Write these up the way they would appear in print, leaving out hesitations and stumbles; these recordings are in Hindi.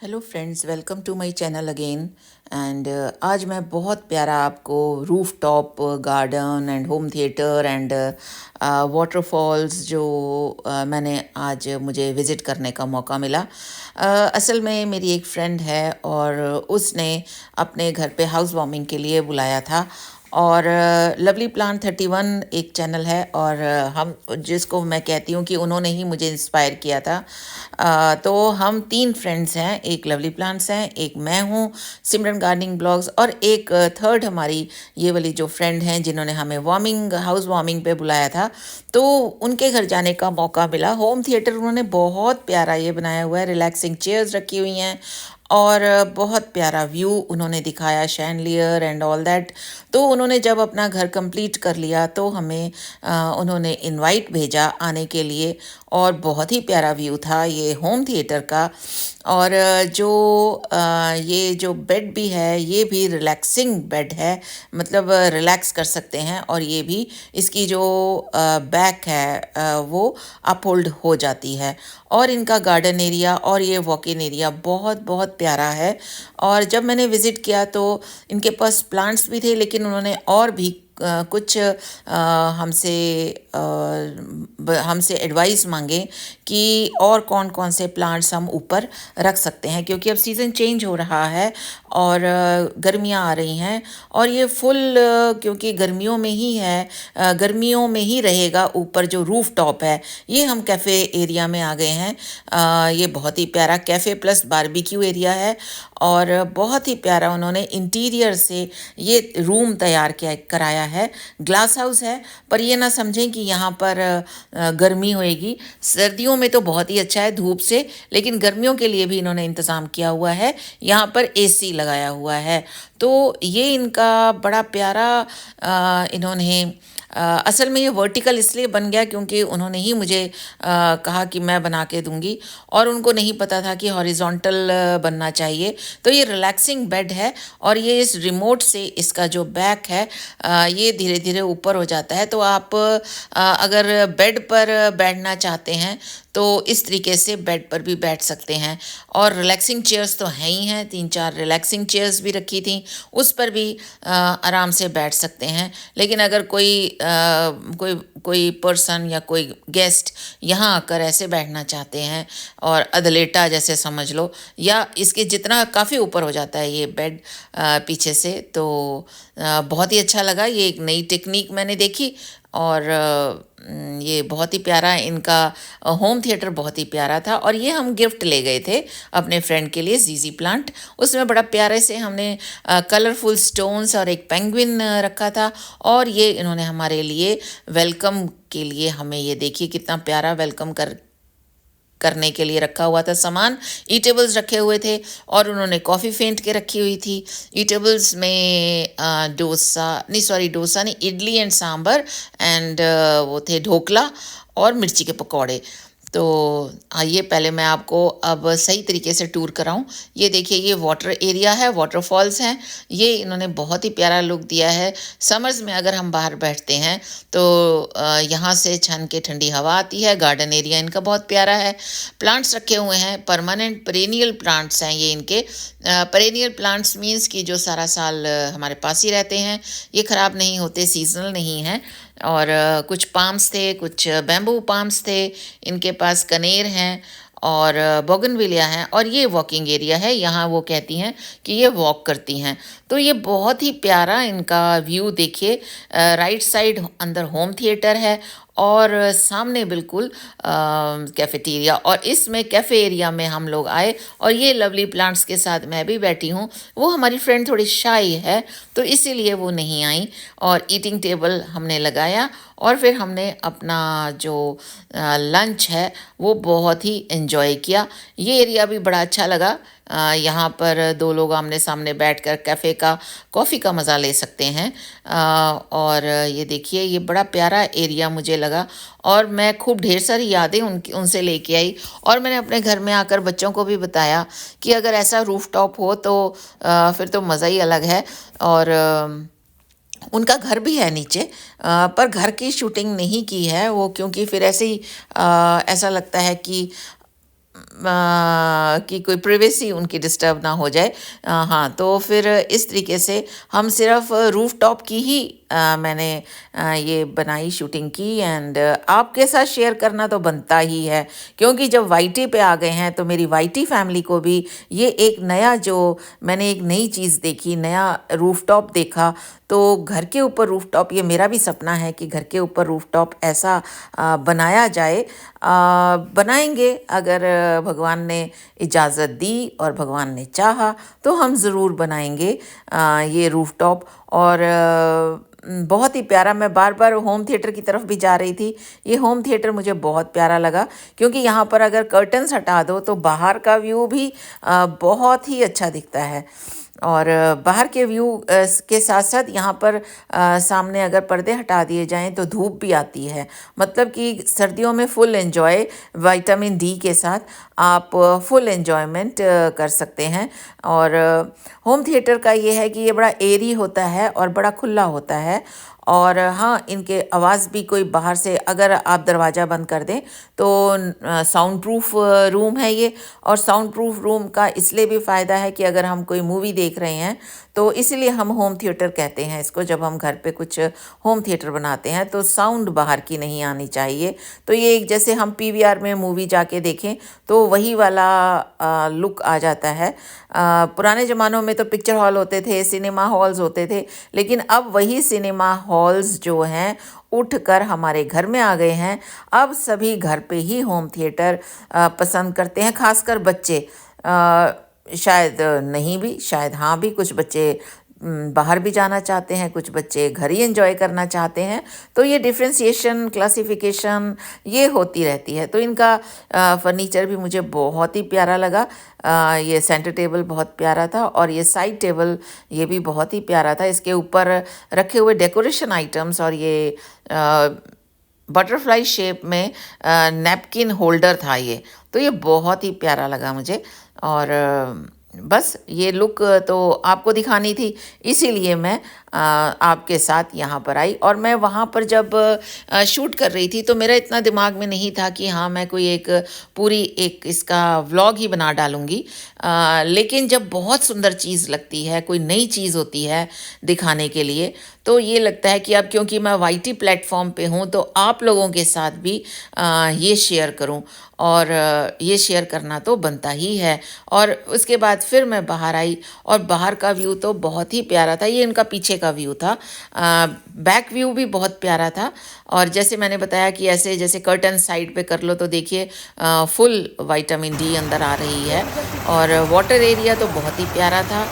Hello friends, welcome to my channel again. And आज मैं बहुत प्यारा आपको roof top garden and home theatre and waterfalls जो मैंने आज मुझे विज़िट करने का मौका मिला। असल में मेरी एक फ्रेंड है और उसने अपने घर पे हाउस वार्मिंग के लिए बुलाया था। और लवली प्लांट 31 एक चैनल है और हम जिसको मैं कहती हूँ कि उन्होंने ही मुझे इंस्पायर किया था। तो हम 3 फ्रेंड्स हैं, एक लवली प्लांट्स हैं, एक मैं हूँ सिमरन गार्डनिंग ब्लॉग्स, और एक थर्ड हमारी ये वाली जो फ्रेंड हैं जिन्होंने हमें वार्मिंग हाउस वार्मिंग पे बुलाया था। तो उनके घर जाने का मौका मिला। होम थिएटर उन्होंने बहुत प्यारा ये बनाया हुआ है, रिलैक्सिंग चेयर्स रखी हुई हैं और बहुत प्यारा व्यू उन्होंने दिखाया, शैंडलियर एंड ऑल दैट। तो उन्होंने जब अपना घर कंप्लीट कर लिया तो हमें उन्होंने इनवाइट भेजा आने के लिए, और बहुत ही प्यारा व्यू था ये होम थिएटर का। और ये जो बेड भी है ये भी रिलैक्सिंग बेड है, मतलब रिलैक्स कर सकते हैं। और ये भी इसकी जो बैक है वो अपहोल्ड हो जाती है। और इनका गार्डन एरिया और ये वॉक इन एरिया बहुत बहुत प्यारा है। और जब मैंने विज़िट किया तो इनके पास प्लांट्स भी थे, लेकिन उन्होंने और भी कुछ हमसे हमसे एडवाइस मांगे कि और कौन कौन से प्लांट्स हम ऊपर रख सकते हैं, क्योंकि अब सीज़न चेंज हो रहा है और गर्मियाँ आ रही हैं। और ये फुल क्योंकि गर्मियों में ही है, गर्मियों में ही रहेगा ऊपर जो रूफ टॉप है। ये हम कैफ़े एरिया में आ गए हैं। ये बहुत ही प्यारा कैफ़े प्लस बारबेक्यू एरिया है और बहुत ही प्यारा उन्होंने इंटीरियर से ये रूम तैयार किया कराया है। ग्लास हाउस है, पर ये ना समझें कि यहाँ पर गर्मी होएगी। सर्दियों में तो बहुत ही अच्छा है धूप से, लेकिन गर्मियों के लिए भी इन्होंने इंतज़ाम किया हुआ है। यहाँ पर एसी लगाया हुआ है। तो ये इनका बड़ा प्यारा इन्होंने असल में ये वर्टिकल इसलिए बन गया क्योंकि उन्होंने ही मुझे कहा कि मैं बना के दूंगी, और उनको नहीं पता था कि हॉरिजॉन्टल बनना चाहिए। तो ये रिलैक्सिंग बेड है और ये इस रिमोट से इसका जो बैक है ये धीरे धीरे ऊपर हो जाता है। तो आप अगर बेड पर बैठना चाहते हैं तो इस तरीके से बेड पर भी बैठ सकते हैं। और रिलैक्सिंग चेयर्स तो हैं ही हैं, 3-4 रिलैक्सिंग चेयर्स भी रखी थी, उस पर भी आराम से बैठ सकते हैं। लेकिन अगर कोई कोई पर्सन या कोई गेस्ट यहाँ आकर ऐसे बैठना चाहते हैं और अधलेटा जैसे समझ लो, या इसके जितना काफ़ी ऊपर हो जाता है ये बेड पीछे से, तो बहुत ही अच्छा लगा। ये एक नई टेक्निक मैंने देखी और ये बहुत ही प्यारा इनका होम थिएटर बहुत ही प्यारा था। और ये हम गिफ्ट ले गए थे अपने फ्रेंड के लिए, जीजी प्लांट। उसमें बड़ा प्यारे से हमने कलरफुल स्टोन्स और एक पेंगुइन रखा था। और ये इन्होंने हमारे लिए वेलकम के लिए हमें ये देखिए कितना प्यारा वेलकम करने के लिए रखा हुआ था सामान। ईटेबल्स रखे हुए थे और उन्होंने कॉफ़ी फेंट के रखी हुई थी। ईटेबल्स में डोसा नहीं, इडली एंड सांभर एंड वो थे ढोकला और मिर्ची के पकौड़े। तो आइए पहले मैं आपको अब सही तरीके से टूर कराऊं। ये देखिए, ये वाटर एरिया है, वाटरफॉल्स हैं। ये इन्होंने बहुत ही प्यारा लुक दिया है। समर्स में अगर हम बाहर बैठते हैं तो यहाँ से छन के ठंडी हवा आती है। गार्डन एरिया इनका बहुत प्यारा है। प्लांट्स रखे हुए हैं, परमानेंट पेरेनियल प्लांट्स हैं ये इनके। पेरेनियल प्लांट्स मीन्स कि जो सारा साल हमारे पास ही रहते हैं, ये ख़राब नहीं होते, सीजनल नहीं हैं। और कुछ पाम्स थे, कुछ बैम्बू पाम्स थे, इनके पास कनेर हैं और बोगनविलिया हैं। और ये वॉकिंग एरिया है, यहाँ वो कहती हैं कि ये वॉक करती हैं। तो ये बहुत ही प्यारा इनका व्यू देखिए। राइट साइड अंदर होम थिएटर है और सामने बिल्कुल कैफेटेरिया। और इसमें कैफ़े एरिया में हम लोग आए और ये लवली प्लांट्स के साथ मैं भी बैठी हूँ। वो हमारी फ्रेंड थोड़ी शाई है तो इसीलिए वो नहीं आई। और ईटिंग टेबल हमने लगाया और फिर हमने अपना जो लंच है वो बहुत ही एंजॉय किया। ये एरिया भी बड़ा अच्छा लगा। यहाँ पर 2 लोग आमने सामने बैठकर कैफ़े का कॉफ़ी का मज़ा ले सकते हैं। और ये देखिए, ये बड़ा प्यारा एरिया मुझे लगा और मैं खूब ढेर सारी यादें उनसे लेके आई। और मैंने अपने घर में आकर बच्चों को भी बताया कि अगर ऐसा रूफ टॉप हो तो फिर तो मज़ा ही अलग है। और उनका घर भी है नीचे, पर घर की शूटिंग नहीं की है वो, क्योंकि फिर ऐसे ही ऐसा लगता है कि कि कोई प्राइवेसी उनकी डिस्टर्ब ना हो जाए। हाँ, तो फिर इस तरीके से हम सिर्फ रूफटॉप की ही मैंने ये बनाई, शूटिंग की। एंड आपके साथ शेयर करना तो बनता ही है, क्योंकि जब वाईटी पे आ गए हैं तो मेरी वाईटी फैमिली को भी ये एक नया, जो मैंने एक नई चीज़ देखी, नया रूफटॉप देखा। तो घर के ऊपर रूफटॉप, ये मेरा भी सपना है कि घर के ऊपर रूफटॉप ऐसा बनाया जाए। बनाएंगे, अगर भगवान ने इजाज़त दी और भगवान ने चाहा तो हम ज़रूर बनाएंगे ये रूफटॉप। और बहुत ही प्यारा, मैं बार बार होम थिएटर की तरफ भी जा रही थी। ये होम थिएटर मुझे बहुत प्यारा लगा, क्योंकि यहाँ पर अगर कर्टन्स हटा दो तो बाहर का व्यू भी बहुत ही अच्छा दिखता है। और बाहर के व्यू के साथ साथ यहाँ पर सामने अगर पर्दे हटा दिए जाएं तो धूप भी आती है। मतलब कि सर्दियों में फुल एंजॉय, विटामिन डी के साथ आप फुल एंजॉयमेंट कर सकते हैं। और होम थिएटर का ये है कि ये बड़ा एयरी होता है और बड़ा खुला होता है। और हाँ, इनके आवाज़ भी, कोई बाहर से अगर आप दरवाज़ा बंद कर दें तो साउंड प्रूफ रूम है ये। और साउंड प्रूफ रूम का इसलिए भी फ़ायदा है कि अगर हम कोई मूवी देख रहे हैं तो इसीलिए हम होम थिएटर कहते हैं इसको। जब हम घर पे कुछ होम थिएटर बनाते हैं तो साउंड बाहर की नहीं आनी चाहिए। तो ये एक, जैसे हम पीवीआर में मूवी जाके देखें तो वही वाला लुक आ जाता है। पुराने ज़मानों में तो पिक्चर हॉल होते थे, सिनेमा हॉल्स होते थे, लेकिन अब वही सिनेमा हॉल्स जो हैं उठकर हमारे घर में आ गए हैं। अब सभी घर पे ही होम थिएटर पसंद करते हैं, खासकर बच्चे। शायद नहीं भी, शायद हाँ भी, कुछ बच्चे बाहर भी जाना चाहते हैं, कुछ बच्चे घर ही एंजॉय करना चाहते हैं। तो ये डिफ्रेंशिएशन, क्लासिफिकेशन ये होती रहती है। तो इनका फर्नीचर भी मुझे बहुत ही प्यारा लगा। ये सेंटर टेबल बहुत प्यारा था, और ये साइड टेबल ये भी बहुत ही प्यारा था। इसके ऊपर रखे हुए डेकोरेशन आइटम्स और ये बटरफ्लाई शेप में नैपकिन होल्डर था ये, तो ये बहुत ही प्यारा लगा मुझे। और बस ये लुक तो आपको दिखानी थी, इसीलिए मैं आपके साथ यहाँ पर आई। और मैं वहाँ पर जब शूट कर रही थी तो मेरा इतना दिमाग में नहीं था कि हाँ मैं कोई एक पूरी एक इसका व्लॉग ही बना डालूँगी। लेकिन जब बहुत सुंदर चीज़ लगती है, कोई नई चीज़ होती है दिखाने के लिए, तो ये लगता है कि अब क्योंकि मैं वाईटी प्लेटफॉर्म पे हूँ तो आप लोगों के साथ भी ये शेयर करूँ। और ये शेयर करना तो बनता ही है। और उसके बाद फिर मैं बाहर आई, और बाहर का व्यू तो बहुत ही प्यारा था। ये इनका पीछे का व्यू था, बैक व्यू भी बहुत प्यारा था। और जैसे मैंने बताया कि ऐसे जैसे कर्टन साइड पे कर लो तो देखिए फुल विटामिन डी अंदर आ रही है। और वाटर एरिया तो बहुत ही प्यारा था।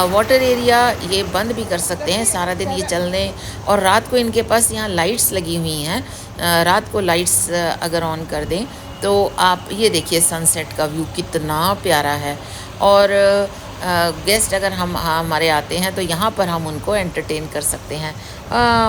वाटर एरिया ये बंद भी कर सकते हैं, सारा दिन ये चलने, और रात को इनके पास यहाँ लाइट्स लगी हुई हैं। रात को लाइट्स अगर ऑन कर दें तो आप ये देखिए सनसेट का व्यू कितना प्यारा है। और गेस्ट अगर हमारे आते हैं तो यहाँ पर हम उनको एंटरटेन कर सकते हैं।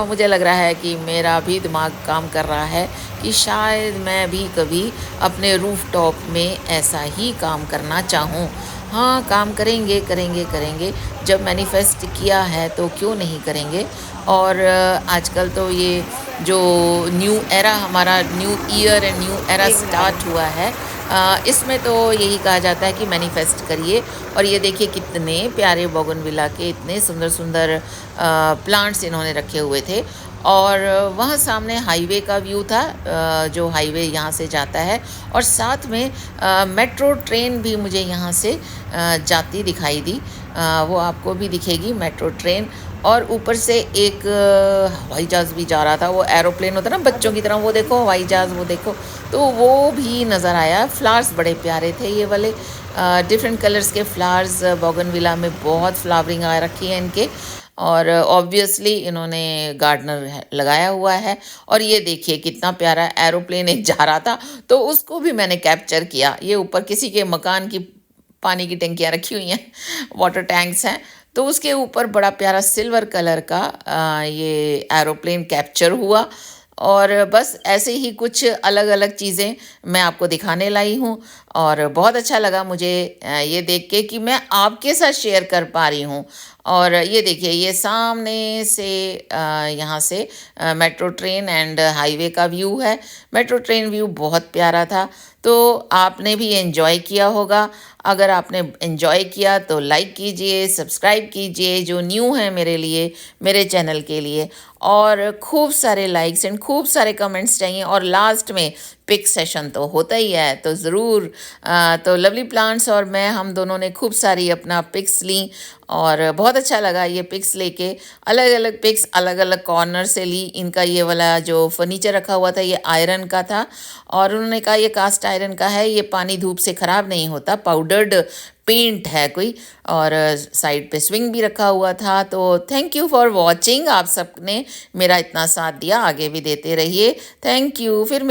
मुझे लग रहा है कि मेरा भी दिमाग काम कर रहा है कि शायद मैं भी कभी अपने रूफटॉप में ऐसा ही काम करना चाहूँ। हाँ, काम करेंगे करेंगे करेंगे, जब मैनिफेस्ट किया है तो क्यों नहीं करेंगे। और आजकल तो ये जो न्यू एरा, हमारा new year and new era start हुआ है, इसमें तो यही कहा जाता है कि मैनिफेस्ट करिए। और ये देखिए कितने प्यारे बोगनविला के इतने सुंदर सुंदर प्लांट्स इन्होंने रखे हुए थे। और वहाँ सामने हाईवे का व्यू था, जो हाईवे यहाँ से जाता है। और साथ में मेट्रो ट्रेन भी मुझे यहाँ से जाती दिखाई दी। वो आपको भी दिखेगी मेट्रो ट्रेन। और ऊपर से एक हवाई जहाज़ भी जा रहा था, वो एरोप्लेन होता है ना बच्चों की तरह, वो देखो हवाई जहाज़, वो देखो, तो वो भी नज़र आया। फ्लावर्स बड़े प्यारे थे ये वाले, डिफरेंट कलर्स के फ्लावर्स। बोगनविला में बहुत फ्लावरिंग आ रखी है इनके। और ऑब्वियसली इन्होंने गार्डनर लगाया हुआ है। और ये देखिए कितना प्यारा एरोप्लेन एक जा रहा था, तो उसको भी मैंने कैप्चर किया। ये ऊपर किसी के मकान की पानी की टंकियाँ रखी हुई हैं, वाटर टैंक्स हैं, तो उसके ऊपर बड़ा प्यारा सिल्वर कलर का ये एरोप्लेन कैप्चर हुआ। और बस ऐसे ही कुछ अलग अलग चीज़ें मैं आपको दिखाने लाई हूँ। और बहुत अच्छा लगा मुझे ये देख के कि मैं आपके साथ शेयर कर पा रही हूँ। और ये देखिए ये सामने से यहाँ से मेट्रो ट्रेन एंड हाईवे का व्यू है। मेट्रो ट्रेन व्यू बहुत प्यारा था। तो आपने भी एंजॉय किया होगा। अगर आपने एंजॉय किया तो लाइक कीजिए, सब्सक्राइब कीजिए जो न्यू है मेरे लिए, मेरे चैनल के लिए। और खूब सारे लाइक्स एंड खूब सारे कमेंट्स चाहिए, और लास्ट में पिक सेशन तो होता ही है, तो ज़रूर। तो लवली प्लांट्स और मैं, हम दोनों ने खूब सारी अपना पिक्स ली, और बहुत अच्छा लगा ये पिक्स लेके। अलग अलग पिक्स अलग अलग कॉर्नर से ली। इनका ये वाला जो फर्नीचर रखा हुआ था ये आयरन का था, और उन्होंने कहा ये कास्ट आयरन का है, ये पानी धूप से ख़राब नहीं होता, पाउडर्ड पेंट है कोई। और साइड पे स्विंग भी रखा हुआ था। तो थैंक यू फॉर वॉचिंग। आप सबने मेरा इतना साथ दिया, आगे भी देते रहिए। थैंक यू, फिर मिले।